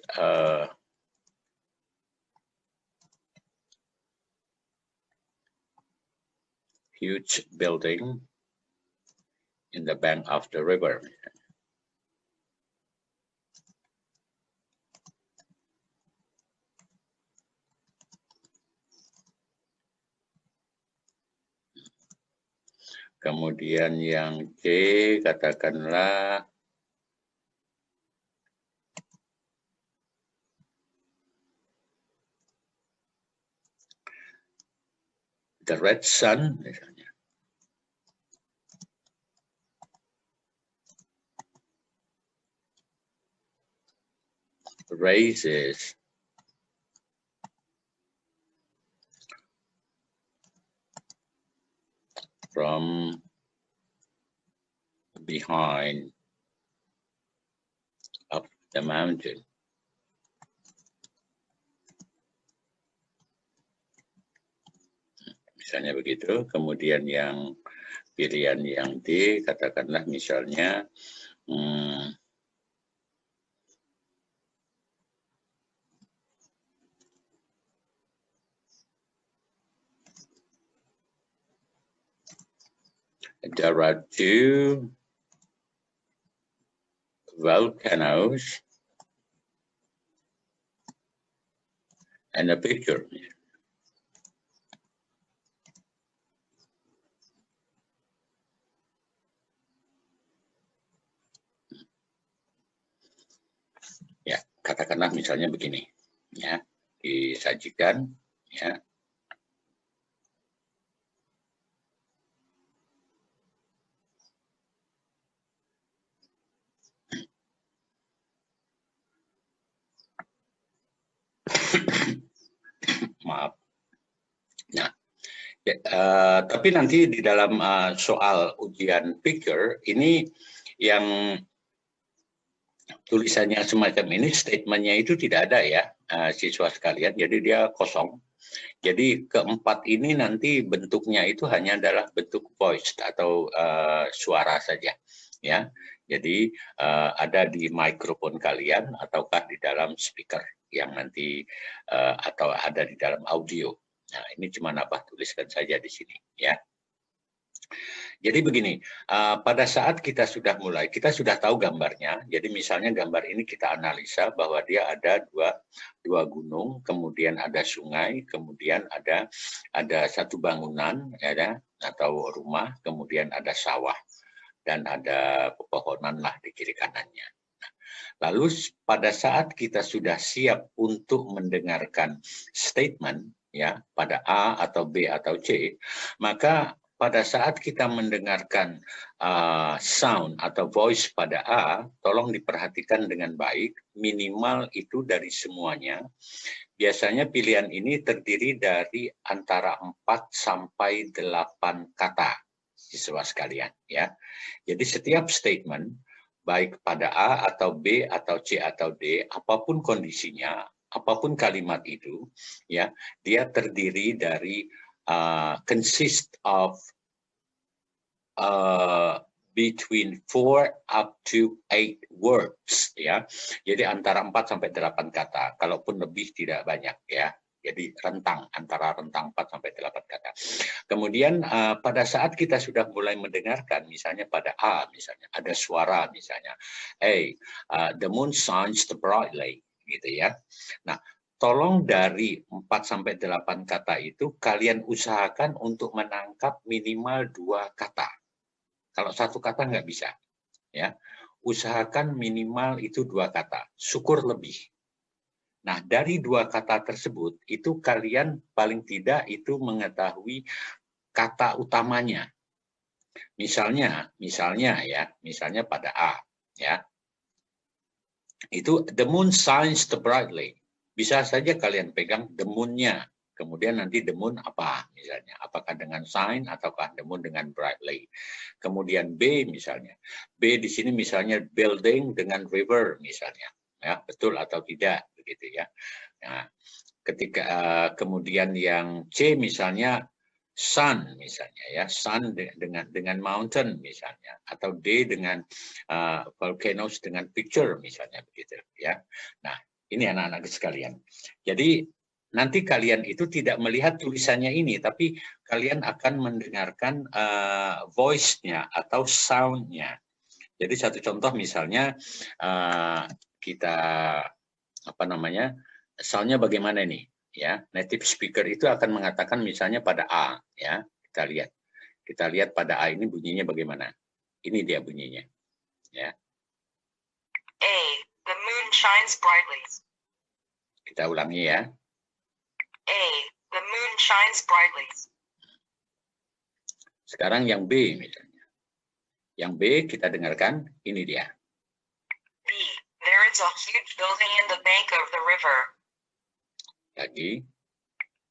is a huge building in the bank of the river. Kemudian yang C, katakanlah the red sun, misalnya. Raises from behind up the mountain. Misalnya begitu. Kemudian yang pilihan yang D, katakanlah misalnya there are two volcanoes and a picture. Ya, katakanlah misalnya begini, ya, disajikan, ya. Maaf. Nah, ya, tapi nanti di dalam soal ujian picture ini yang tulisannya semacam ini, statementnya itu tidak ada ya, siswa sekalian, jadi dia kosong. Jadi keempat ini nanti bentuknya itu hanya adalah bentuk voice atau suara saja, ya. Jadi ada di mikrofon kalian ataukah di dalam speaker yang nanti atau ada di dalam audio. Nah, ini cuma apa tuliskan saja di sini, ya. Jadi begini, pada saat kita sudah mulai, kita sudah tahu gambarnya. Jadi misalnya gambar ini kita analisa bahwa dia ada dua gunung, kemudian ada sungai, kemudian ada satu bangunan, ya, atau rumah, kemudian ada sawah dan ada pepohonan lah di kiri kanannya. Lalu pada saat kita sudah siap untuk mendengarkan statement, ya, pada A atau B atau C, maka pada saat kita mendengarkan sound atau voice pada A, tolong diperhatikan dengan baik, minimal itu dari semuanya. Biasanya pilihan ini terdiri dari antara 4 sampai 8 kata, siswa sekalian, ya. Jadi setiap statement, baik pada A atau B atau C atau D, apapun kondisinya, apapun kalimat itu, ya, dia terdiri dari consist of between 4 up to 8 words, ya. Jadi antara 4 sampai 8 kata, kalaupun lebih tidak banyak, ya. Jadi antara rentang 4 sampai 8 kata. Kemudian pada saat kita sudah mulai mendengarkan, misalnya pada A, misalnya ada suara, misalnya, hey, the moon shines brightly, gitu ya. Nah, tolong dari 4 sampai 8 kata itu kalian usahakan untuk menangkap minimal 2 kata. Kalau 1 kata nggak bisa, ya. Usahakan minimal itu 2 kata, syukur lebih. Nah, dari 2 kata tersebut itu kalian paling tidak itu mengetahui kata utamanya. Misalnya ya, misalnya pada A, ya. Itu the moon shines brightly. Bisa saja kalian pegang the moon-nya. Kemudian nanti the moon apa misalnya. Apakah dengan shine ataukah the moon dengan brightly. Kemudian B misalnya. B di sini misalnya building dengan river misalnya. Ya, betul atau tidak begitu ya. Nah, ketika kemudian yang C misalnya sun misalnya ya, sun dengan mountain misalnya, atau D dengan volcanoes dengan picture misalnya begitu ya. Nah, Ini anak-anak sekalian. Jadi nanti kalian itu tidak melihat tulisannya ini, tapi kalian akan mendengarkan voice-nya atau sound-nya. Jadi satu contoh misalnya kita apa namanya, sound-nya bagaimana nih? Ya, native speaker itu akan mengatakan misalnya pada A, ya kita lihat pada A ini bunyinya bagaimana. Ini dia bunyinya, ya. A. The moon shines brightly. Kita ulangi ya. A. The moon shines brightly. Sekarang yang B misalnya. Yang B kita dengarkan, ini dia. B. There is a huge building in the bank of the river. Lagi.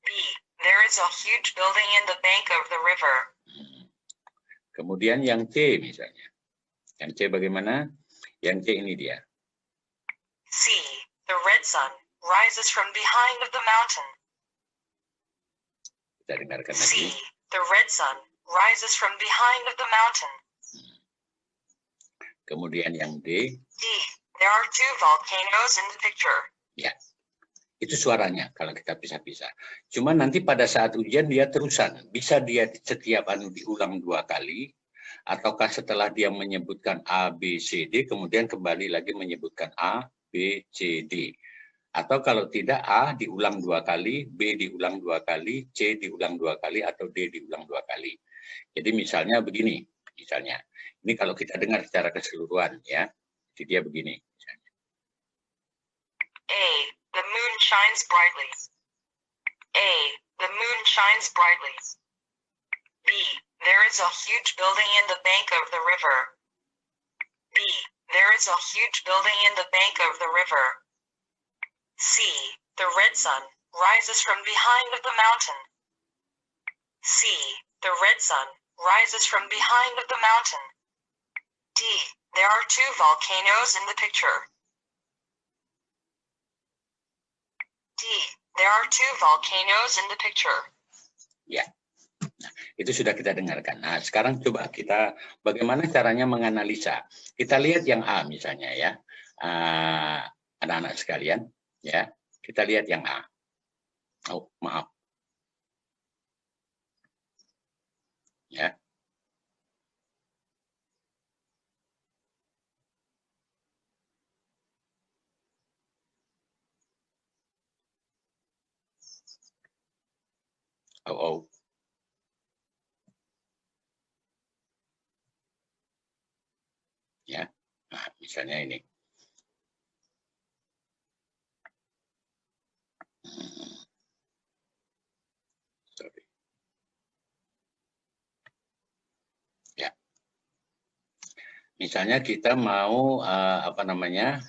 B. There is a huge building in the bank of the river. Kemudian yang C misalnya. Yang C bagaimana? Yang C ini dia. C. The red sun rises from behind of the mountain. Kita dengarkan C. lagi. The red sun rises from behind of the mountain. Kemudian yang D. D. There are two volcanoes in the picture. Ya, itu suaranya kalau kita pisah-pisah. Cuma nanti pada saat ujian dia terusan. Bisa dia setiap diulang 2 kali, ataukah setelah dia menyebutkan A, B, C, D, kemudian kembali lagi menyebutkan A, B, C, D. Atau kalau tidak, A diulang 2 kali, B diulang 2 kali, C diulang 2 kali, atau D diulang 2 kali. Jadi misalnya begini, misalnya. Ini kalau kita dengar secara keseluruhan, ya. Jadi dia begini. A. The moon shines brightly. A. The moon shines brightly. B. There is a huge building in the bank of the river. B. There is a huge building in the bank of the river. C. The red sun rises from behind of the mountain. C. The red sun rises from behind of the mountain. D. There are two volcanoes in the picture. D. There are two volcanoes in the picture. Ya, nah, itu sudah kita dengarkan. Nah, sekarang coba kita bagaimana caranya menganalisa. Kita lihat yang A misalnya ya, anak-anak sekalian, ya. Kita lihat yang A. Oh, maaf. Ya. Oh. Ya, nah, misalnya ini. Sorry. Ya. Misalnya kita mau apa namanya?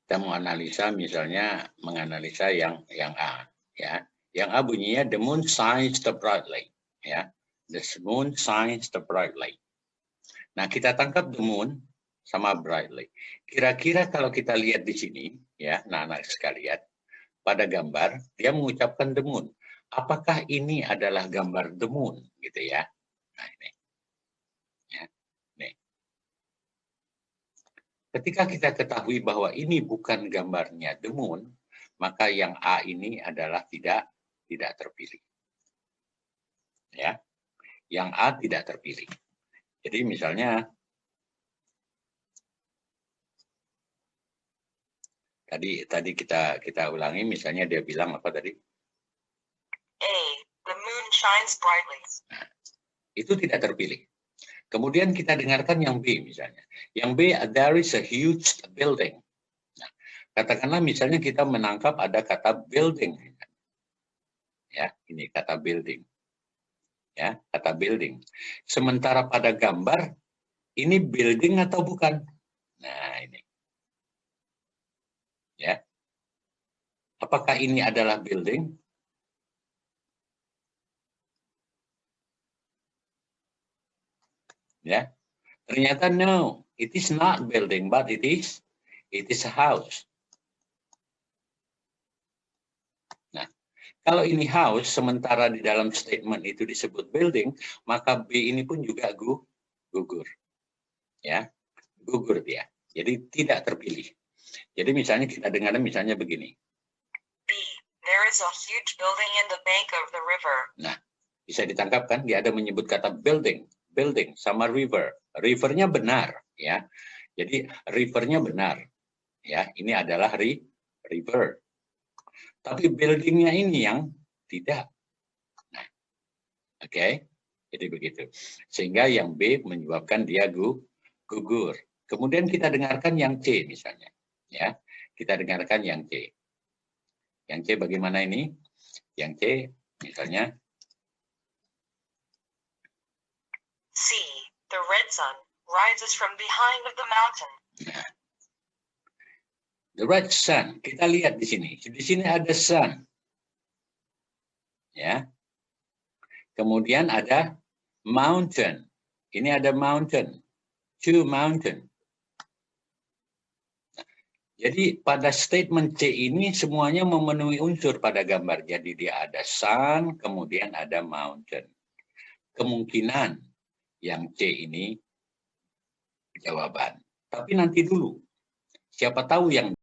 Kita mau analisa misalnya menganalisa yang A ya. Yang A bunyinya the moon shines the brightly ya. The moon shines the brightly. Nah, kita tangkap the moon sama brightly. Kira-kira kalau kita lihat di sini ya, anak-anak sekalian, pada gambar dia mengucapkan the moon. Apakah ini adalah gambar the moon gitu ya? Nah, ini. Ya. Nih. Ketika kita ketahui bahwa ini bukan gambarnya the moon, maka yang A ini adalah tidak terpilih. Ya. Yang A tidak terpilih. Jadi misalnya tadi kita ulangi, misalnya dia bilang apa tadi? A. The moon shines brightly. Nah, itu tidak terpilih. Kemudian kita dengarkan yang B misalnya. Yang B, there is a huge building. Nah, katakanlah misalnya kita menangkap ada kata building. Ya, ini kata building. Ya, kata building. Sementara pada gambar, ini building atau bukan? Nah, ini. Ya. Apakah ini adalah building? Ya. Ternyata no, it is not building, but it is a house. Nah, kalau ini house, sementara di dalam statement itu disebut building, maka B ini pun juga gugur. Ya, gugur dia. Jadi tidak terpilih. Jadi misalnya kita dengar misalnya begini. B. There is a huge building in the bank of the river. Nah, bisa ditangkap kan? Dia ada menyebut kata building sama river. Rivernya benar, ya. Jadi rivernya benar, ya. Ini adalah river. Tapi buildingnya ini yang tidak. Nah, oke. Jadi begitu. Sehingga yang B menyebabkan dia gugur. Kemudian kita dengarkan yang C misalnya, ya. Kita dengarkan yang C. Yang C bagaimana ini? Yang C misalnya. C. The red sun rises from behind of the mountain. Nah, the red sun, kita lihat di sini. Di sini ada sun. Ya. Kemudian ada mountain. Ini ada mountain. Two mountain. Jadi pada statement C ini semuanya memenuhi unsur pada gambar. Jadi dia ada sun, kemudian ada mountain. Kemungkinan yang C ini jawaban. Tapi nanti dulu. Siapa tahu yang